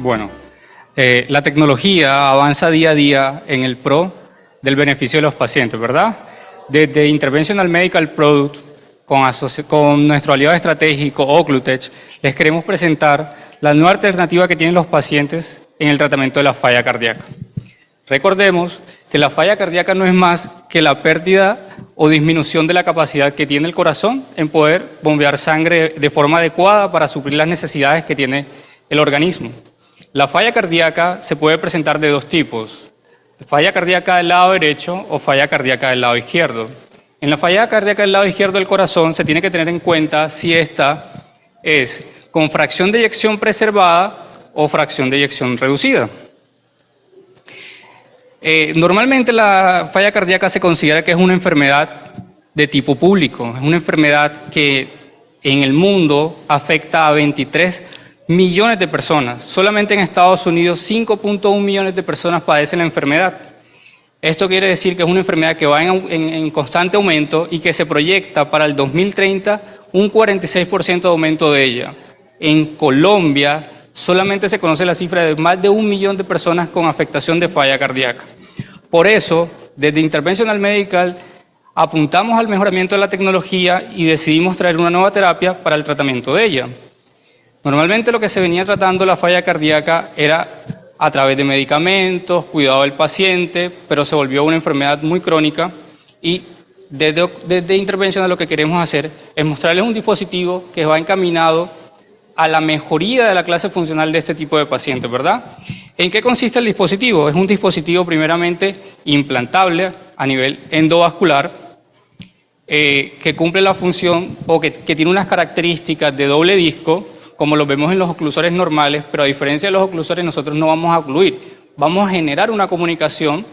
Bueno, la tecnología avanza día a día en el pro del beneficio de los pacientes, ¿verdad? Desde Interventional Medical Product, con nuestro aliado estratégico Occlutech, les queremos presentar la nueva alternativa que tienen los pacientes en el tratamiento de la falla cardíaca. Recordemos que la falla cardíaca no es más que la pérdida o disminución de la capacidad que tiene el corazón en poder bombear sangre de forma adecuada para suplir las necesidades que tiene el organismo. La falla cardíaca se puede presentar de dos tipos: falla cardíaca del lado derecho o falla cardíaca del lado izquierdo. En la falla cardíaca del lado izquierdo del corazón se tiene que tener en cuenta si esta es con fracción de eyección preservada o fracción de eyección reducida. Normalmente la falla cardíaca se considera que es una enfermedad de tipo público, es una enfermedad que en el mundo afecta a 23 millones de personas. Solamente en Estados Unidos 5.1 millones de personas padecen la enfermedad. Esto quiere decir que es una enfermedad que va en constante aumento y que se proyecta para el 2030 un 46% de aumento de ella. En Colombia solamente se conoce la cifra de más de 1 millón de personas con afectación de falla cardíaca. Por eso, desde Interventional Medical apuntamos al mejoramiento de la tecnología y decidimos traer una nueva terapia para el tratamiento de ella. Normalmente lo que se venía tratando la falla cardíaca era a través de medicamentos, cuidado del paciente, pero se volvió una enfermedad muy crónica y desde Interventional lo que queremos hacer es mostrarles un dispositivo que va encaminado a la mejoría de la clase funcional de este tipo de pacientes, ¿verdad? ¿En qué consiste el dispositivo? Es un dispositivo primeramente implantable a nivel endovascular, que cumple la función o que tiene unas características de doble disco, como lo vemos en los oclusores normales, pero a diferencia de los oclusores nosotros no vamos a ocluir, vamos a generar una comunicación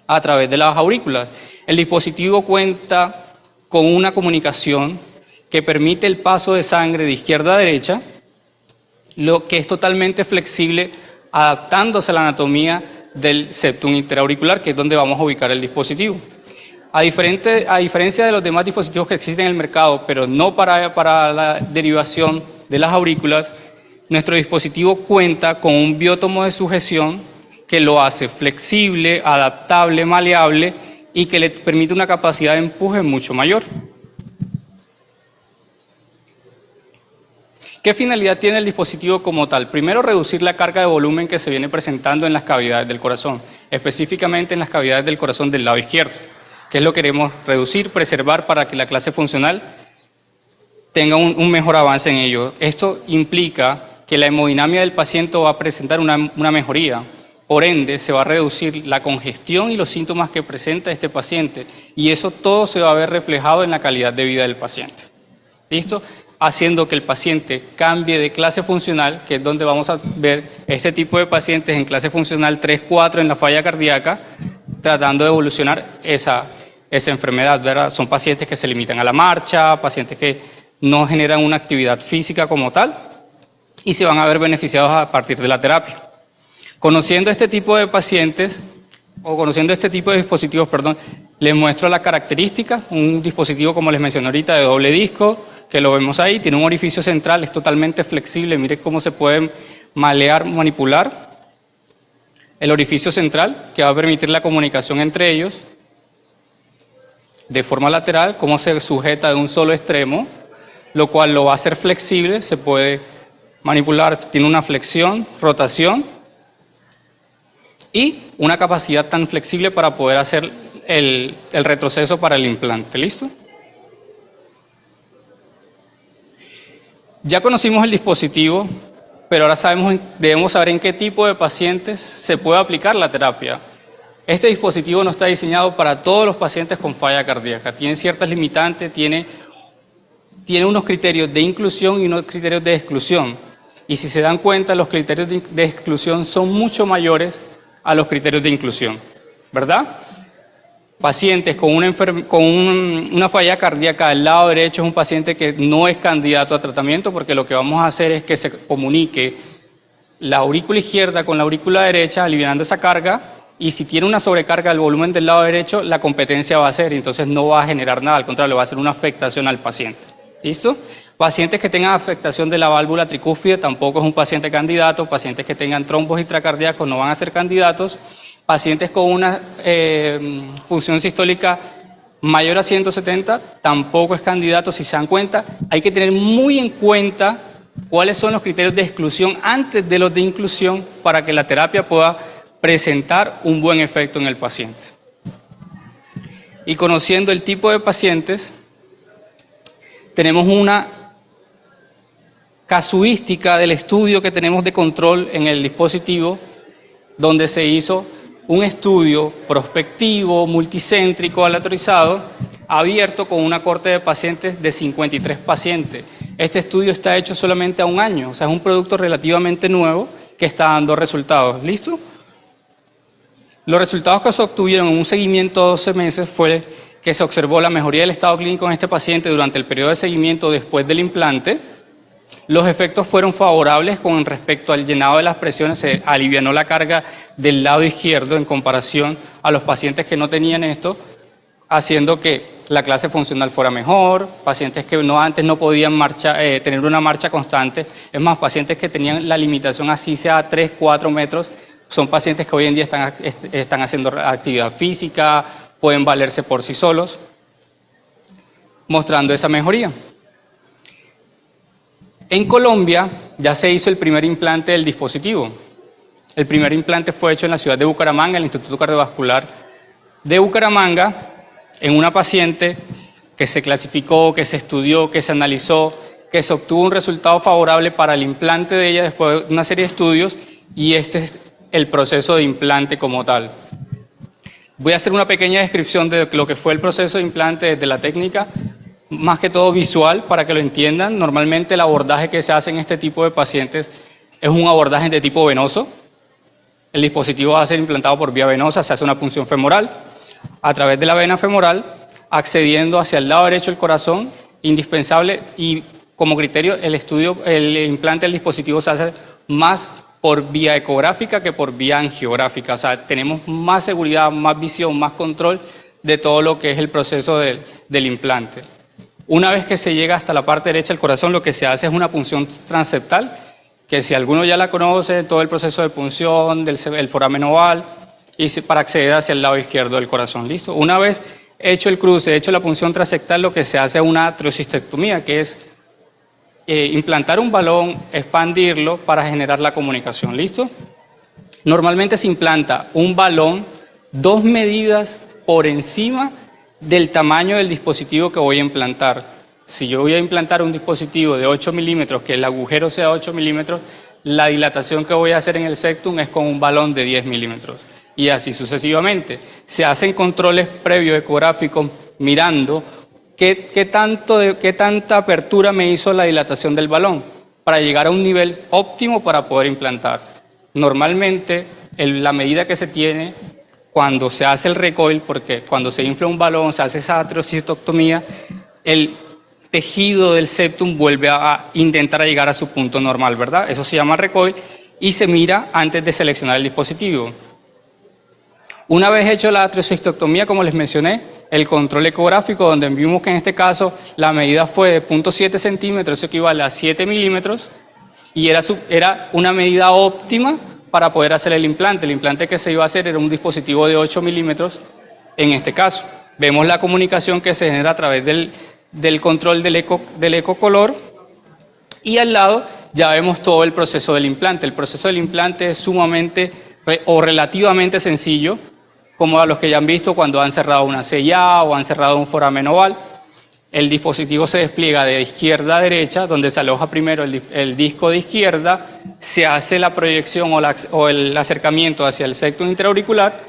a través de las aurículas. El dispositivo cuenta con una comunicación que permite el paso de sangre de izquierda a derecha, lo que es totalmente flexible, adaptándose a la anatomía del septum interauricular, que es donde vamos a ubicar el dispositivo. A diferencia de los demás dispositivos que existen en el mercado, pero no para la derivación de las aurículas, nuestro dispositivo cuenta con un biótomo de sujeción que lo hace flexible, adaptable, maleable y que le permite una capacidad de empuje mucho mayor. ¿Qué finalidad tiene el dispositivo como tal? Primero, reducir la carga de volumen que se viene presentando en las cavidades del corazón, específicamente en las cavidades del corazón del lado izquierdo, que es lo que queremos reducir, preservar para que la clase funcional tenga un mejor avance en ello. Esto implica que la hemodinamia del paciente va a presentar una mejoría, por ende se va a reducir la congestión y los síntomas que presenta este paciente y eso todo se va a ver reflejado en la calidad de vida del paciente. ¿Listo? Haciendo que el paciente cambie de clase funcional, que es donde vamos a ver este tipo de pacientes en clase funcional 3-4 en la falla cardíaca, tratando de evolucionar esa enfermedad, ¿verdad? Son pacientes que se limitan a la marcha, pacientes que no generan una actividad física como tal y se van a ver beneficiados a partir de la terapia. Conociendo este tipo de pacientes, o conociendo este tipo de dispositivos, perdón, les muestro las características. Un dispositivo, como les mencioné ahorita, de doble disco, que lo vemos ahí, tiene un orificio central, es totalmente flexible, miren cómo se puede malear, manipular el orificio central, que va a permitir la comunicación entre ellos de forma lateral, cómo se sujeta de un solo extremo, lo cual lo va a hacer flexible, se puede manipular, tiene una flexión, rotación y una capacidad tan flexible para poder hacer el retroceso para el implante. ¿Listo? Ya conocimos el dispositivo, pero ahora debemos saber en qué tipo de pacientes se puede aplicar la terapia. Este dispositivo no está diseñado para todos los pacientes con falla cardíaca, tiene ciertas limitantes, tiene unos criterios de inclusión y unos criterios de exclusión. Y si se dan cuenta, los criterios de exclusión son mucho mayores a los criterios de inclusión, ¿verdad? Pacientes con una falla cardíaca del lado derecho es un paciente que no es candidato a tratamiento porque lo que vamos a hacer es que se comunique la aurícula izquierda con la aurícula derecha, aliviando esa carga, y si tiene una sobrecarga del volumen del lado derecho, la competencia va a ser, y entonces no va a generar nada, al contrario, va a ser una afectación al paciente. ¿Listo? Pacientes que tengan afectación de la válvula tricúspide tampoco es un paciente candidato. Pacientes que tengan trombos intracardíacos no van a ser candidatos. Pacientes con una función sistólica mayor a 170 tampoco es candidato. Si se dan cuenta, hay que tener muy en cuenta cuáles son los criterios de exclusión antes de los de inclusión para que la terapia pueda presentar un buen efecto en el paciente. Y conociendo el tipo de pacientes, tenemos una casuística del estudio que tenemos de control en el dispositivo, donde se hizo un estudio prospectivo, multicéntrico, aleatorizado, abierto con una corte de pacientes de 53 pacientes. Este estudio está hecho solamente a un año, o sea, es un producto relativamente nuevo que está dando resultados. ¿Listo? Los resultados que se obtuvieron en un seguimiento de 12 meses fue que se observó la mejoría del estado clínico en este paciente durante el periodo de seguimiento después del implante. Los efectos fueron favorables con respecto al llenado de las presiones, se alivianó la carga del lado izquierdo en comparación a los pacientes que no tenían esto, haciendo que la clase funcional fuera mejor, pacientes que antes no podían tener una marcha constante, es más, pacientes que tenían la limitación así sea a 3, 4 metros, son pacientes que hoy en día están haciendo actividad física, pueden valerse por sí solos, mostrando esa mejoría. En Colombia ya se hizo el primer implante del dispositivo. El primer implante fue hecho en la ciudad de Bucaramanga, en el Instituto Cardiovascular de Bucaramanga, en una paciente que se clasificó, que se estudió, que se analizó, que se obtuvo un resultado favorable para el implante de ella después de una serie de estudios, y este es el proceso de implante como tal. Voy a hacer una pequeña descripción de lo que fue el proceso de implante desde la técnica, más que todo visual, para que lo entiendan. Normalmente el abordaje que se hace en este tipo de pacientes es un abordaje de tipo venoso. El dispositivo va a ser implantado por vía venosa, se hace una punción femoral a través de la vena femoral, accediendo hacia el lado derecho del corazón, indispensable, y como criterio el implante del dispositivo se hace más por vía ecográfica que por vía angiográfica. O sea, tenemos más seguridad, más visión, más control de todo lo que es el proceso del implante. Una vez que se llega hasta la parte derecha del corazón, lo que se hace es una punción transeptal, que si alguno ya la conoce, todo el proceso de punción, el foramen oval, y para acceder hacia el lado izquierdo del corazón. ¿Listo? Una vez hecho el cruce, hecho la punción transectal, lo que se hace es una atriocistectomía, que es implantar un balón, expandirlo para generar la comunicación. ¿Listo? Normalmente se implanta un balón 2 medidas por encima del tamaño del dispositivo que voy a implantar. Si yo voy a implantar un dispositivo de 8 milímetros, que el agujero sea 8 milímetros, la dilatación que voy a hacer en el septum es con un balón de 10 milímetros. Y así sucesivamente. Se hacen controles previos ecográficos mirando qué tanta apertura me hizo la dilatación del balón para llegar a un nivel óptimo para poder implantar. Normalmente, la medida que se tiene cuando se hace el recoil, porque cuando se infla un balón, se hace esa atriocistectomía, el tejido del septum vuelve a intentar llegar a su punto normal, ¿verdad? Eso se llama recoil y se mira antes de seleccionar el dispositivo. Una vez hecho la atriocistectomía, como les mencioné, el control ecográfico, donde vimos que en este caso la medida fue de 0.7 centímetros, eso equivale a 7 milímetros, y era una medida óptima para poder hacer el implante. El implante que se iba a hacer era un dispositivo de 8 milímetros en este caso. Vemos la comunicación que se genera a través del control del ecocolor, y al lado ya vemos todo el proceso del implante. El proceso del implante es sumamente o relativamente sencillo, como a los que ya han visto cuando han cerrado una CIA o han cerrado un foramen oval. El dispositivo se despliega de izquierda a derecha, donde se aloja primero el disco de izquierda, se hace la proyección o el acercamiento hacia el septum intraauricular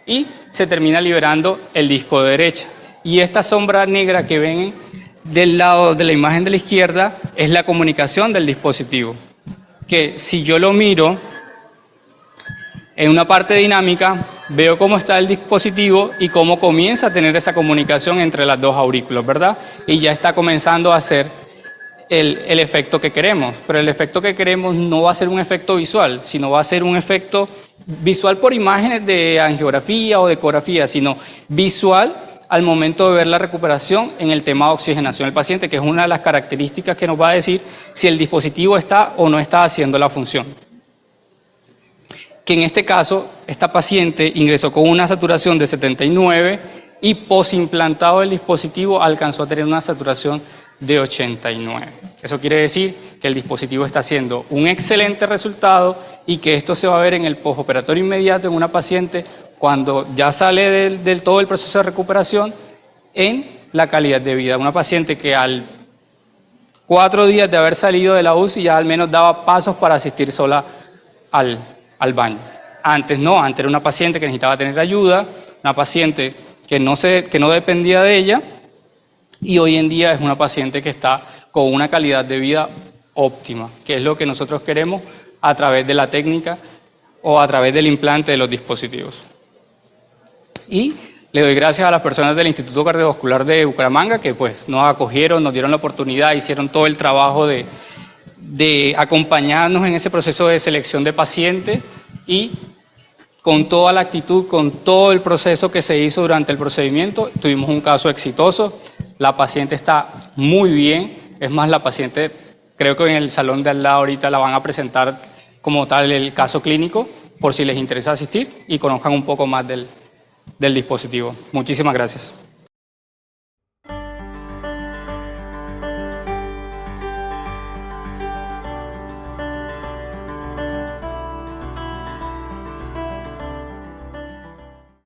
y se termina liberando el disco de derecha. Y esta sombra negra que ven del lado de la imagen de la izquierda es la comunicación del dispositivo, que si yo lo miro en una parte dinámica, veo cómo está el dispositivo y cómo comienza a tener esa comunicación entre las dos aurículas, ¿verdad? Y ya está comenzando a hacer el efecto que queremos. Pero el efecto que queremos no va a ser un efecto visual, sino va a ser un efecto visual por imágenes de angiografía o de ecografía, sino visual al momento de ver la recuperación en el tema de oxigenación del paciente, que es una de las características que nos va a decir si el dispositivo está o no está haciendo la función. Que en este caso, esta paciente ingresó con una saturación de 79 y posimplantado el dispositivo alcanzó a tener una saturación de 89. Eso quiere decir que el dispositivo está haciendo un excelente resultado y que esto se va a ver en el postoperatorio inmediato en una paciente cuando ya sale del todo el proceso de recuperación en la calidad de vida. Una paciente que al 4 días de haber salido de la UCI ya al menos daba pasos para asistir sola al baño. Antes no, antes era una paciente que necesitaba tener ayuda, una paciente que no dependía de ella, y hoy en día es una paciente que está con una calidad de vida óptima, que es lo que nosotros queremos a través de la técnica o a través del implante de los dispositivos. Y le doy gracias a las personas del Instituto Cardiovascular de Bucaramanga que pues nos acogieron, nos dieron la oportunidad, hicieron todo el trabajo de acompañarnos en ese proceso de selección de pacientes y con toda la actitud, con todo el proceso que se hizo durante el procedimiento, tuvimos un caso exitoso. La paciente está muy bien, es más, la paciente, creo que en el salón de al lado ahorita la van a presentar como tal el caso clínico, por si les interesa asistir y conozcan un poco más del dispositivo. Muchísimas gracias.